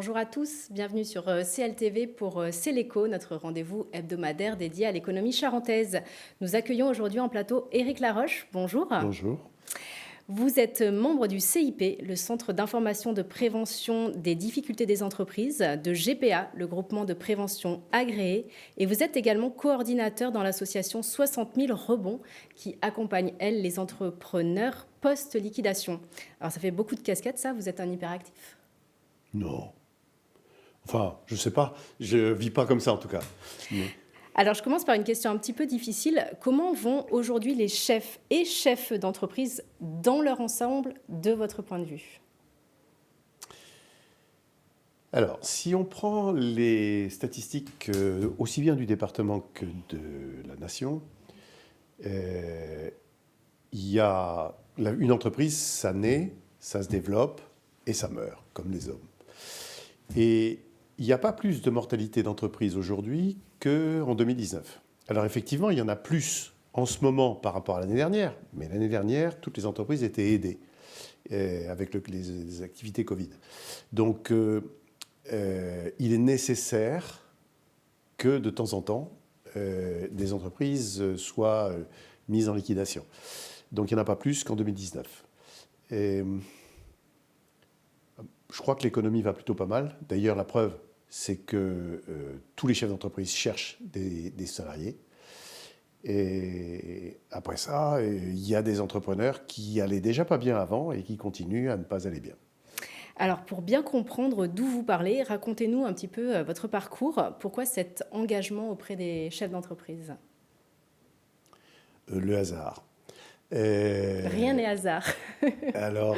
Bonjour à tous, bienvenue sur CLTV pour C'est l'écho, notre rendez-vous hebdomadaire dédié à l'économie charentaise. Nous accueillons aujourd'hui en plateau Éric Laroche. Bonjour. Bonjour. Vous êtes membre du CIP, le Centre d'information de prévention des difficultés des entreprises, de GPA, le groupement de prévention agréé, et vous êtes également coordinateur dans l'association 60 000 rebonds qui accompagne, elle, les entrepreneurs post-liquidation. Alors ça fait beaucoup de casquettes ça, vous êtes un hyperactif. Non. Enfin, je sais pas. Je vis pas comme ça en tout cas. Mais- Alors, je commence par une question un petit peu difficile. Comment vont aujourd'hui les chefs et chefs d'entreprise dans leur ensemble, de votre point de vue? Alors, si on prend les statistiques aussi bien du département que de la nation, euh, il y a une entreprise, ça naît, ça se développe et ça meurt, comme les hommes. Et il n'y a pas plus de mortalité d'entreprise aujourd'hui qu'en 2019. Alors effectivement, il y en a plus en ce moment par rapport à l'année dernière, mais l'année dernière, toutes les entreprises étaient aidées avec les activités Covid. Donc il est nécessaire que de temps en temps, des entreprises soient mises en liquidation. Donc il n'y en a pas plus qu'en 2019. Et, je crois que l'économie va plutôt pas mal. D'ailleurs, la preuve, c'est que tous les chefs d'entreprise cherchent des salariés. Et après ça, il y a des entrepreneurs qui allaient déjà pas bien avant et qui continuent à ne pas aller bien. Alors, pour bien comprendre d'où vous parlez, racontez-nous un petit peu votre parcours. Pourquoi cet engagement auprès des chefs d'entreprise? Le hasard. Rien n'est hasard. Alors,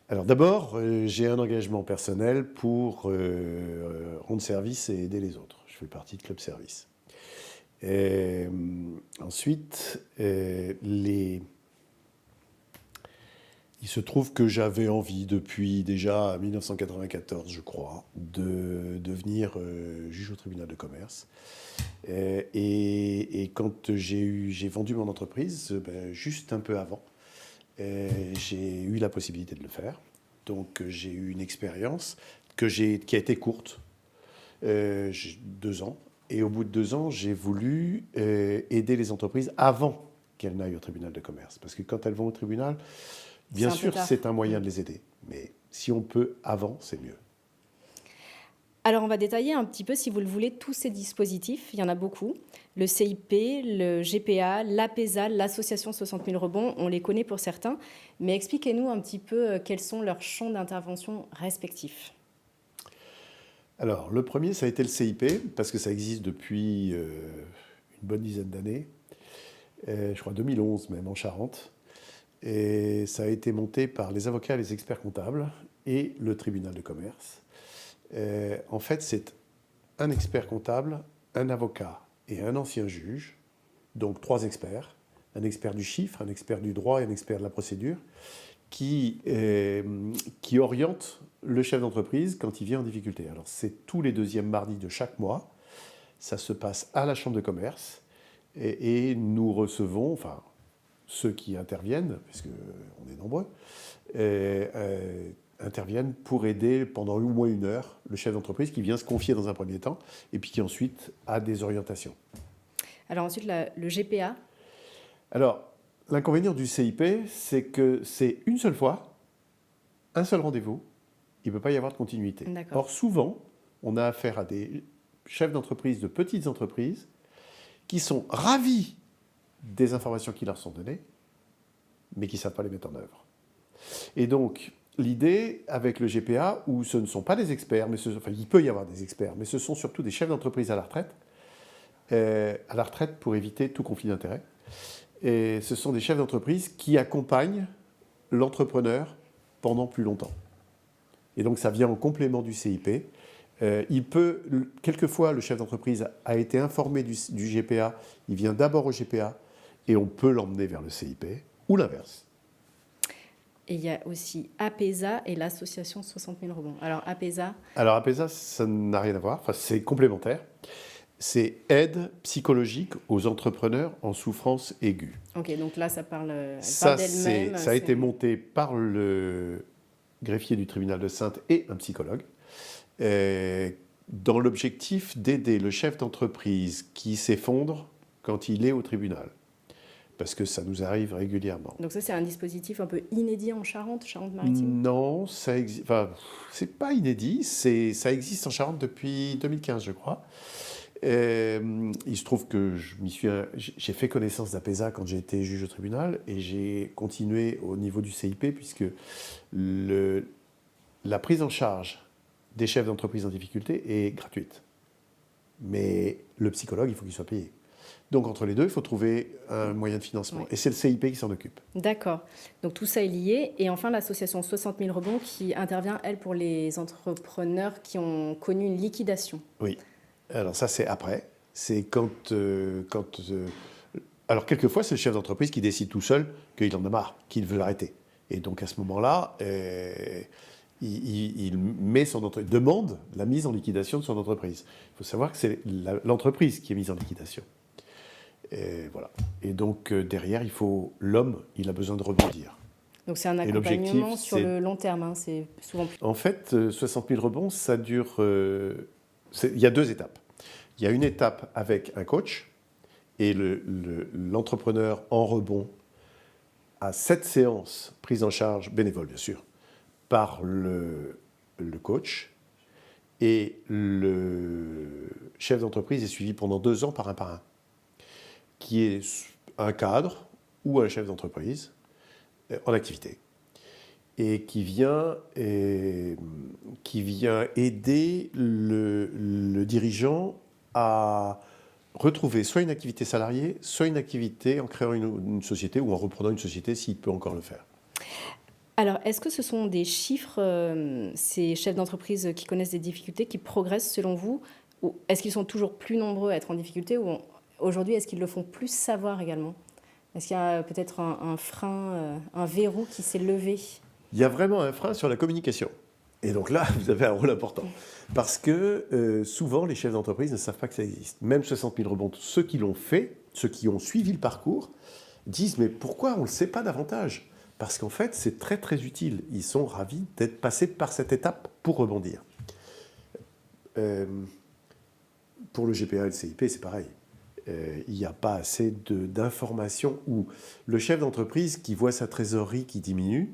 alors d'abord, j'ai un engagement personnel pour rendre service et aider les autres. Je fais partie de Club Service. Et, ensuite, il se trouve que j'avais envie depuis déjà 1994, je crois, de devenir juge au tribunal de commerce. Et quand j'ai vendu mon entreprise, juste un peu avant, j'ai eu la possibilité de le faire. Donc j'ai eu une expérience qui a été courte, 2 ans. Et au bout de 2 ans, j'ai voulu aider les entreprises avant qu'elles n'aillent au tribunal de commerce. Parce que quand elles vont au tribunal, bien sûr, c'est un moyen de les aider. Mais si on peut avant, c'est mieux. Alors, on va détailler un petit peu, si vous le voulez, tous ces dispositifs. Il y en a beaucoup. Le CIP, le GPA, l'APESA, l'association 60 000 rebonds, on les connaît pour certains. Mais expliquez-nous un petit peu quels sont leurs champs d'intervention respectifs. Alors, le premier, ça a été le CIP, parce que ça existe depuis une bonne dizaine d'années. Je crois 2011 même, en Charente. Et ça a été monté par les avocats et les experts comptables et le tribunal de commerce. En fait, c'est un expert comptable, un avocat et un ancien juge, donc 3 experts, un expert du chiffre, un expert du droit et un expert de la procédure, qui orientent le chef d'entreprise quand il vient en difficulté. Alors c'est tous les 2e mardis de chaque mois, ça se passe à la chambre de commerce, et nous recevons, enfin ceux qui interviennent, puisqu'on est nombreux, interviennent pour aider pendant au moins 1 heure le chef d'entreprise qui vient se confier dans un premier temps et puis qui ensuite a des orientations. Alors ensuite, le GPA. Alors, l'inconvénient du CIP, c'est que c'est une seule fois, un seul rendez-vous, il ne peut pas y avoir de continuité. D'accord. Or, souvent, on a affaire à des chefs d'entreprise, de petites entreprises, qui sont ravis des informations qui leur sont données, mais qui ne savent pas les mettre en œuvre. Et donc, l'idée avec le GPA, où ce ne sont pas des experts, enfin il peut y avoir des experts, mais ce sont surtout des chefs d'entreprise à la retraite pour éviter tout conflit d'intérêts. Et ce sont des chefs d'entreprise qui accompagnent l'entrepreneur pendant plus longtemps. Et donc ça vient en complément du CIP. Quelquefois, le chef d'entreprise a été informé du GPA, il vient d'abord au GPA, et on peut l'emmener vers le CIP, ou l'inverse. Et il y a aussi APESA et l'association 60 000 rebonds. Alors APESA. Alors APESA, ça n'a rien à voir, enfin, c'est complémentaire. C'est aide psychologique aux entrepreneurs en souffrance aiguë. Ok, donc là, ça parle Ça d'elle-même. a été monté par le greffier du tribunal de Saintes et un psychologue, dans l'objectif d'aider le chef d'entreprise qui s'effondre quand il est au tribunal. Parce que ça nous arrive régulièrement. Donc ça, c'est un dispositif un peu inédit en Charente, Charente-Maritime? Non, c'est pas inédit, ça existe en Charente depuis 2015, je crois. Il se trouve que j'ai fait connaissance d'APESA quand j'ai été juge au tribunal et j'ai continué au niveau du CIP puisque la prise en charge des chefs d'entreprise en difficulté est gratuite. Mais le psychologue, il faut qu'il soit payé. Donc entre les deux, il faut trouver un moyen de financement. Oui. Et c'est le CIP qui s'en occupe. D'accord. Donc tout ça est lié. Et enfin, l'association 60 000 rebonds qui intervient, elle, pour les entrepreneurs qui ont connu une liquidation. Oui. Alors ça, c'est après. C'est alors quelquefois, c'est le chef d'entreprise qui décide tout seul qu'il en a marre, qu'il veut l'arrêter. Et donc à ce moment-là, il demande la mise en liquidation de son entreprise. Il faut savoir que c'est l'entreprise qui est mise en liquidation. Et voilà. Et donc derrière, l'homme, il a besoin de rebondir. Donc c'est un accompagnement sur le long terme, hein, c'est souvent plus... En fait, 60 000 rebonds, ça dure... il y a 2 étapes. Il y a une étape avec un coach, et l'entrepreneur en rebond a 7 séances prises en charge, bénévoles bien sûr, par le coach, et le chef d'entreprise est suivi pendant 2 ans par un, qui est un cadre ou un chef d'entreprise en activité et qui vient aider le dirigeant à retrouver soit une activité salariée, soit une activité en créant une société ou en reprenant une société s'il peut encore le faire. Alors, est-ce que ce sont des chiffres, ces chefs d'entreprise qui connaissent des difficultés, qui progressent selon vous? Ou est-ce qu'ils sont toujours plus nombreux à être en difficulté? Ou aujourd'hui, est-ce qu'ils le font plus savoir également? Est-ce qu'il y a peut-être un frein, un verrou qui s'est levé? Il y a vraiment un frein sur la communication. Et donc là, vous avez un rôle important. Parce que souvent, les chefs d'entreprise ne savent pas que ça existe. Même 60 000 rebonds, ceux qui l'ont fait, ceux qui ont suivi le parcours, disent « Mais pourquoi on ne le sait pas davantage ?» Parce qu'en fait, c'est très très utile. Ils sont ravis d'être passés par cette étape pour rebondir. Pour le GPA et le CIP, c'est pareil. Il n'y a pas assez d'informations où le chef d'entreprise qui voit sa trésorerie qui diminue,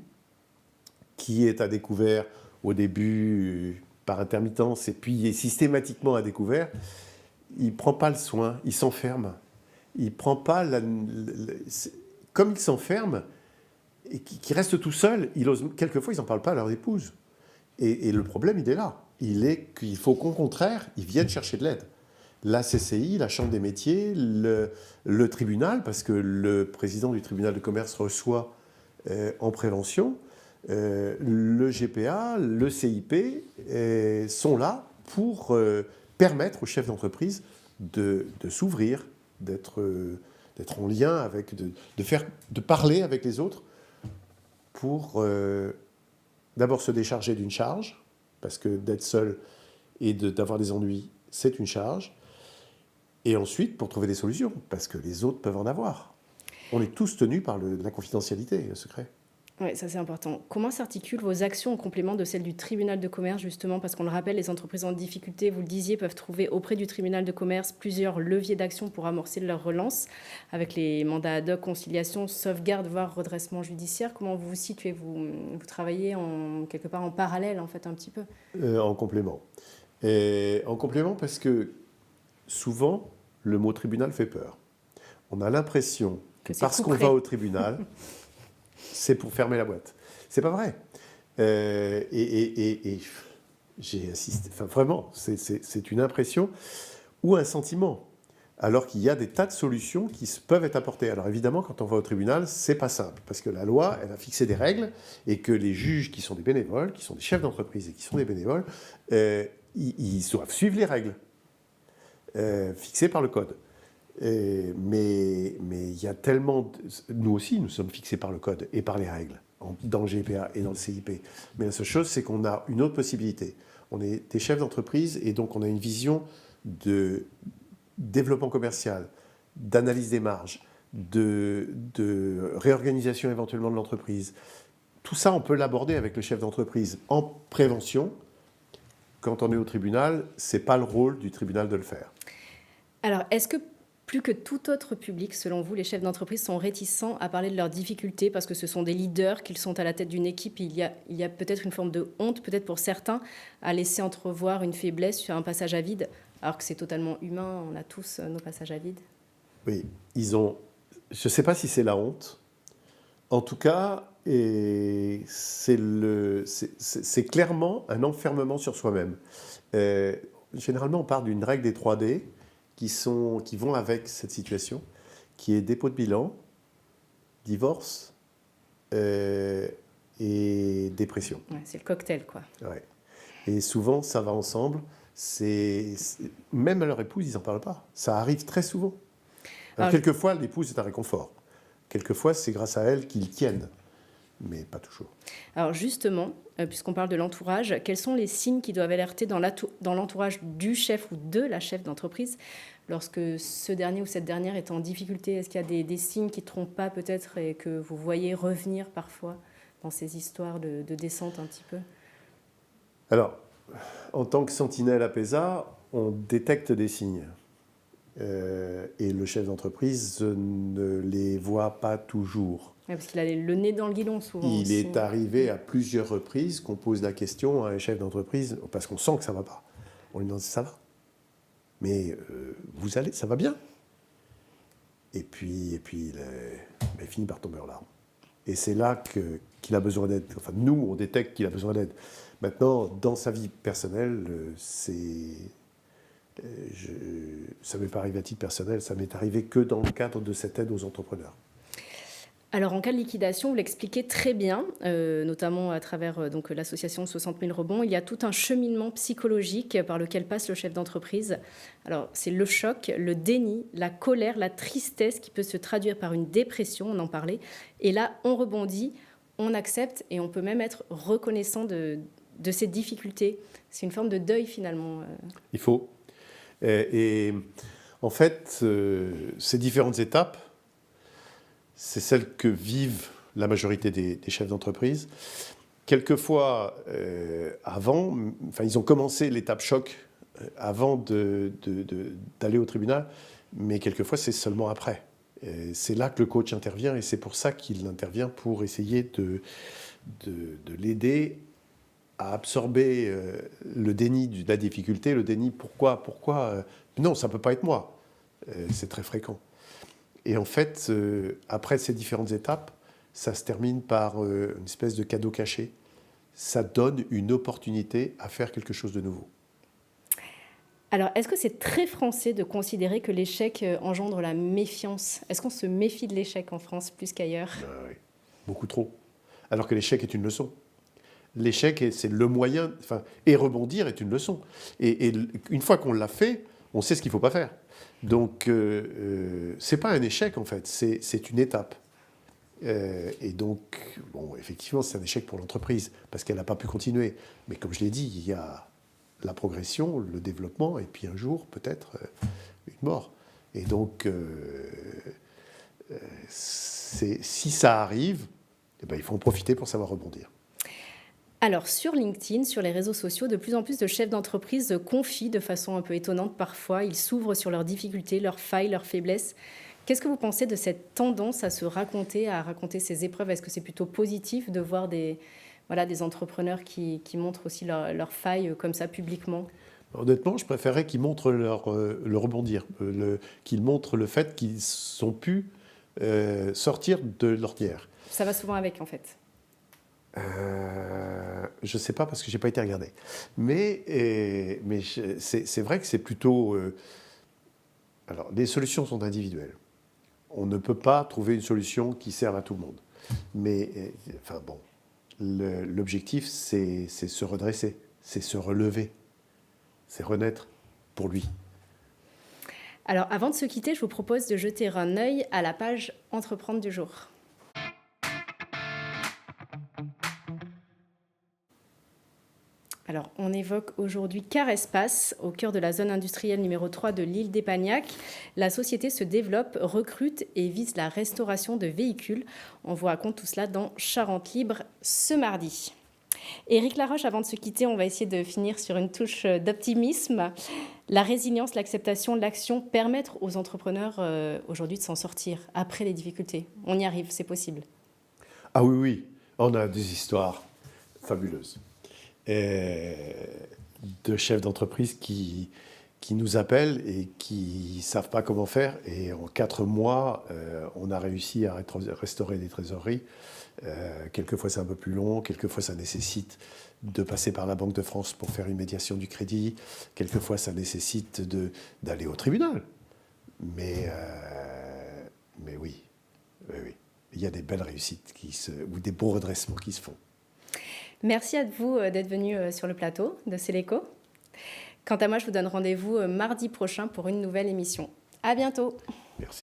qui est à découvert au début par intermittence et puis est systématiquement à découvert, il ne prend pas le soin, il s'enferme. Il prend pas comme il s'enferme et qu'il reste tout seul, quelquefois ils n'en parlent pas à leur épouse. Et le problème, il est là. Il est qu'il faut qu'au contraire, ils viennent chercher de l'aide. La CCI, la Chambre des métiers, le tribunal, parce que le président du tribunal de commerce reçoit en prévention, le GPA, le CIP sont là pour permettre aux chefs d'entreprise de s'ouvrir, d'être en lien avec, de parler avec les autres pour d'abord se décharger d'une charge, parce que d'être seul et d'avoir des ennuis, c'est une charge, et ensuite pour trouver des solutions, parce que les autres peuvent en avoir. On est tous tenus par la confidentialité et le secret. Oui, ça c'est important. Comment s'articulent vos actions en complément de celles du tribunal de commerce, justement, parce qu'on le rappelle, les entreprises en difficulté, vous le disiez, peuvent trouver auprès du tribunal de commerce plusieurs leviers d'action pour amorcer leur relance, avec les mandats ad hoc, conciliation, sauvegarde, voire redressement judiciaire. Comment vous vous situez? Vous travaillez quelque part en parallèle, en fait, un petit peu? En complément. En complément parce que souvent, le mot tribunal fait peur. On a l'impression que parce qu'on va au tribunal... c'est pour fermer la boîte. C'est pas vrai. Et j'ai assisté... Enfin, vraiment, c'est une impression ou un sentiment. Alors qu'il y a des tas de solutions qui peuvent être apportées. Alors évidemment, quand on va au tribunal, c'est pas simple. Parce que la loi, elle a fixé des règles et que les juges qui sont des bénévoles, qui sont des chefs d'entreprise et qui sont des bénévoles, ils doivent suivre les règles fixées par le code. Mais il y a tellement... Nous aussi, nous sommes fixés par le code et par les règles, dans le GPA et dans le CIP. Mais la seule chose, c'est qu'on a une autre possibilité. On est des chefs d'entreprise et donc on a une vision de développement commercial, d'analyse des marges, de réorganisation éventuellement de l'entreprise, tout ça, on peut l'aborder avec le chef d'entreprise. En prévention, quand on est au tribunal, ce n'est pas le rôle du tribunal de le faire. Alors, est-ce que plus que tout autre public, selon vous, les chefs d'entreprise sont réticents à parler de leurs difficultés parce que ce sont des leaders, qu'ils sont à la tête d'une équipe? Il y a peut-être une forme de honte, peut-être pour certains, à laisser entrevoir une faiblesse sur un passage à vide, alors que c'est totalement humain, on a tous nos passages à vide. Oui, je ne sais pas si c'est la honte. En tout cas, c'est clairement un enfermement sur soi-même. Généralement, on part d'une règle des 3D qui vont avec cette situation, qui est dépôt de bilan, divorce et dépression. Ouais, c'est le cocktail, quoi. Ouais. Et souvent, ça va ensemble. Même à leur épouse, ils n'en parlent pas. Ça arrive très souvent. Alors, quelquefois, l'épouse est un réconfort. Quelquefois, c'est grâce à elle qu'ils tiennent, mais pas toujours. Alors justement, puisqu'on parle de l'entourage, quels sont les signes qui doivent alerter dans l'entourage du chef ou de la chef d'entreprise lorsque ce dernier ou cette dernière est en difficulté? Est-ce qu'il y a des signes qui ne trompent pas peut-être et que vous voyez revenir parfois dans ces histoires de descente un petit peu? Alors, en tant que sentinelle APESA, on détecte des signes. Et le chef d'entreprise ne les voit pas toujours. Ouais, parce qu'il a le nez dans le guidon souvent. Il aussi. est arrivé à plusieurs reprises qu'on pose la question à un chef d'entreprise, parce qu'on sent que ça ne va pas. On lui demande ça va, mais ça va bien. Et puis il finit par tomber en larmes. Et c'est là qu'il a besoin d'aide. Enfin, nous, on détecte qu'il a besoin d'aide. Maintenant, dans sa vie personnelle, ça ne m'est pas arrivé à titre personnel, ça m'est arrivé que dans le cadre de cette aide aux entrepreneurs. Alors, en cas de liquidation, vous l'expliquez très bien, notamment à travers l'association 60 000 rebonds. Il y a tout un cheminement psychologique par lequel passe le chef d'entreprise. Alors, c'est le choc, le déni, la colère, la tristesse qui peut se traduire par une dépression, on en parlait. Et là, on rebondit, on accepte et on peut même être reconnaissant de ces difficultés. C'est une forme de deuil, finalement. Il faut. Et en fait, ces différentes étapes, c'est celles que vivent la majorité des chefs d'entreprise. Quelquefois, ils ont commencé l'étape choc avant d'aller au tribunal, mais quelquefois, c'est seulement après. Et c'est là que le coach intervient, et c'est pour ça qu'il intervient, pour essayer de l'aider à absorber le déni de la difficulté, le déni pourquoi non, ça ne peut pas être moi. C'est très fréquent. Et en fait, après ces différentes étapes, ça se termine par une espèce de cadeau caché. Ça donne une opportunité à faire quelque chose de nouveau. Alors, est-ce que c'est très français de considérer que l'échec engendre la méfiance? Est-ce qu'on se méfie de l'échec en France plus qu'ailleurs? Oui, beaucoup trop. Alors que l'échec est une leçon. L'échec, c'est le moyen... et rebondir est une leçon. Et une fois qu'on l'a fait, on sait ce qu'il ne faut pas faire. Donc, ce n'est pas un échec, en fait, c'est une étape. Et donc, effectivement, c'est un échec pour l'entreprise, parce qu'elle n'a pas pu continuer. Mais comme je l'ai dit, il y a la progression, le développement, et puis un jour, peut-être, une mort. Et donc, si ça arrive, il faut en profiter pour savoir rebondir. Alors, sur LinkedIn, sur les réseaux sociaux, de plus en plus de chefs d'entreprise confient de façon un peu étonnante parfois. Ils s'ouvrent sur leurs difficultés, leurs failles, leurs faiblesses. Qu'est-ce que vous pensez de cette tendance à raconter ses épreuves? Est-ce que c'est plutôt positif de voir des entrepreneurs qui montrent aussi leurs failles comme ça publiquement? Honnêtement, je préférerais qu'ils montrent le rebondir, qu'ils montrent le fait qu'ils ont pu sortir de l'ornière. Ça va souvent avec, en fait. Je ne sais pas parce que je n'ai pas été regardé. Mais c'est vrai que c'est plutôt... Alors, les solutions sont individuelles. On ne peut pas trouver une solution qui serve à tout le monde. Mais, l'objectif, c'est se redresser, c'est se relever, c'est renaître pour lui. Alors, avant de se quitter, je vous propose de jeter un œil à la page Entreprendre du jour. Alors, on évoque aujourd'hui Carespace, au cœur de la zone industrielle numéro 3 de l'île d'Épagnac. La société se développe, recrute et vise la restauration de véhicules. On vous raconte tout cela dans Charente Libre ce mardi. Éric Laroche, avant de se quitter, on va essayer de finir sur une touche d'optimisme. La résilience, l'acceptation, l'action permettent aux entrepreneurs aujourd'hui de s'en sortir après les difficultés. On y arrive, c'est possible. Ah oui, oui, on a des histoires fabuleuses. De chefs d'entreprise qui nous appellent et qui ne savent pas comment faire. Et en 4 mois, on a réussi à restaurer des trésoreries. Quelquefois, c'est un peu plus long. Quelquefois, ça nécessite de passer par la Banque de France pour faire une médiation du crédit. Quelquefois, ça nécessite d'aller au tribunal. Mais oui, oui, oui. Il y a des belles réussites ou des beaux redressements qui se font. Merci à vous d'être venu sur le plateau de C'est l'Écho. Quant à moi, je vous donne rendez-vous mardi prochain pour une nouvelle émission. À bientôt. Merci.